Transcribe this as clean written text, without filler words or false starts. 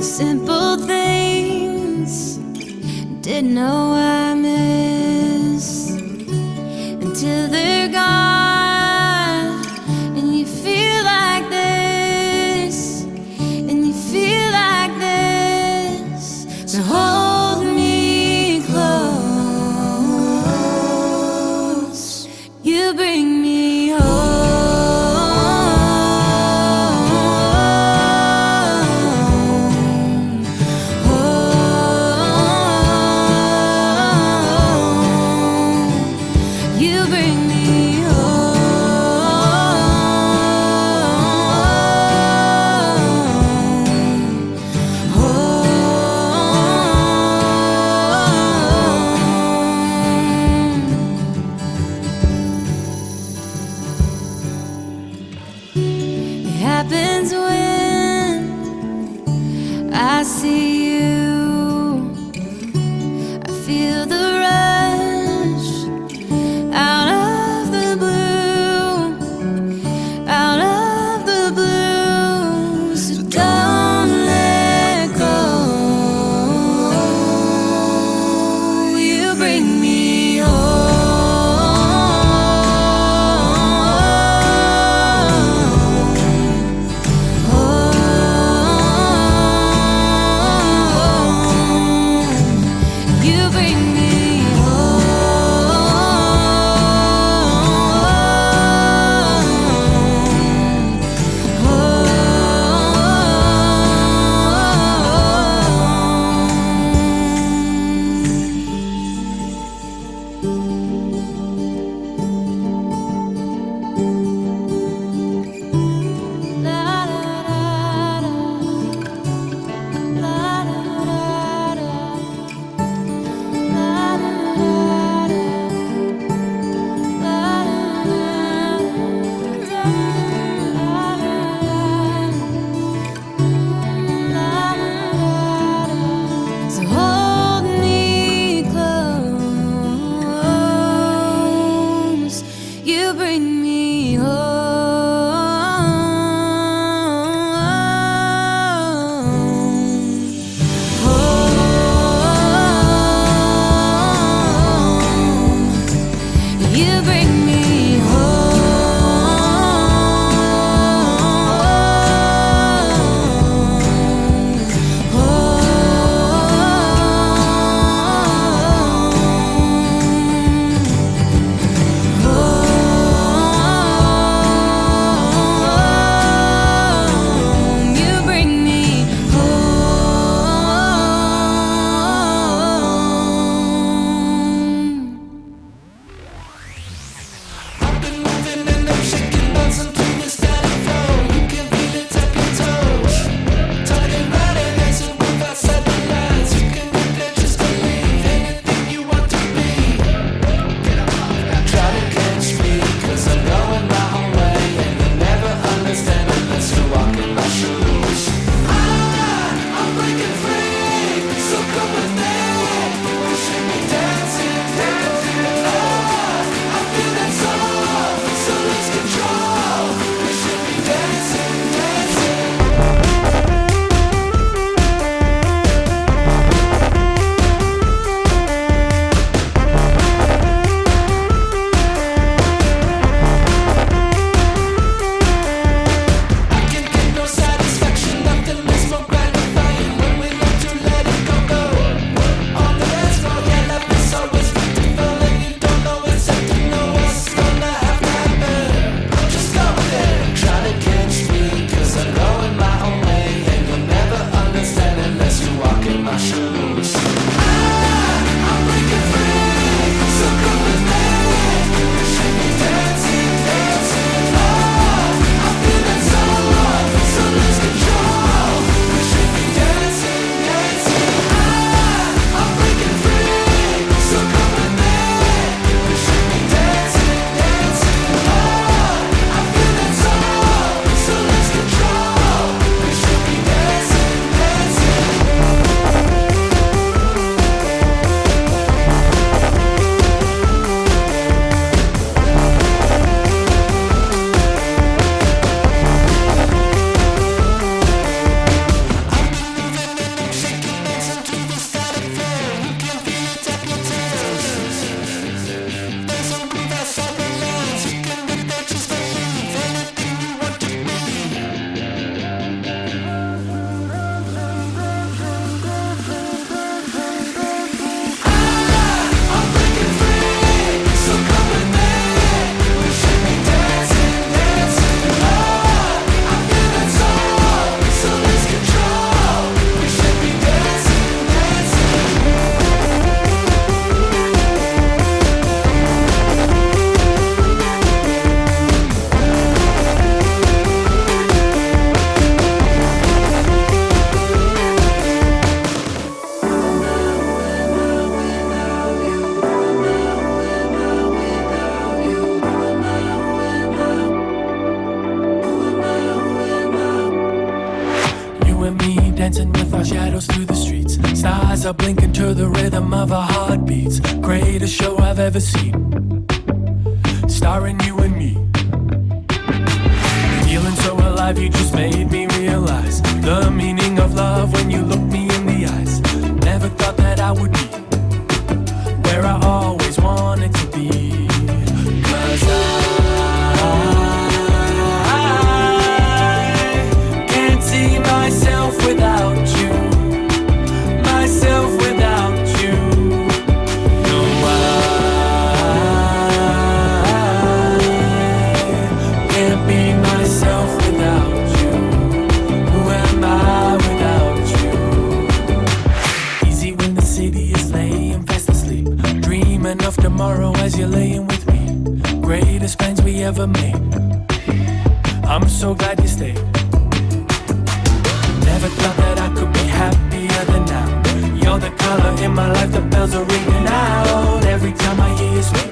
Simple things didn't know I miss until they're gone, and you feel like this, and you feel like this. So hold me close. You bring me home. You bring me home, home. It happens when I see you. I feel the rush out of the blue, out of the blue. So don't let go. You bring me home, home. and me dancing with our shadows through the streets. Stars are blinking to the rhythm of our heartbeats. Greatest show I've ever seen, starring you and me. Feeling so alive, you just made me realize the meaning of love when you look me in the eyes. Never thought that I would be where I always wanted to be. 'Cause I can't see myself without you, myself without you. No, I can't be myself without you. Who am I without you? Easy when the city is laying fast asleep, dreaming of tomorrow as you're laying with me. Greatest plans we ever made. I'm so glad you stayed. Never thought that I could be happier than now. You're the color in my life, the bells are ringing out every time I hear you speak.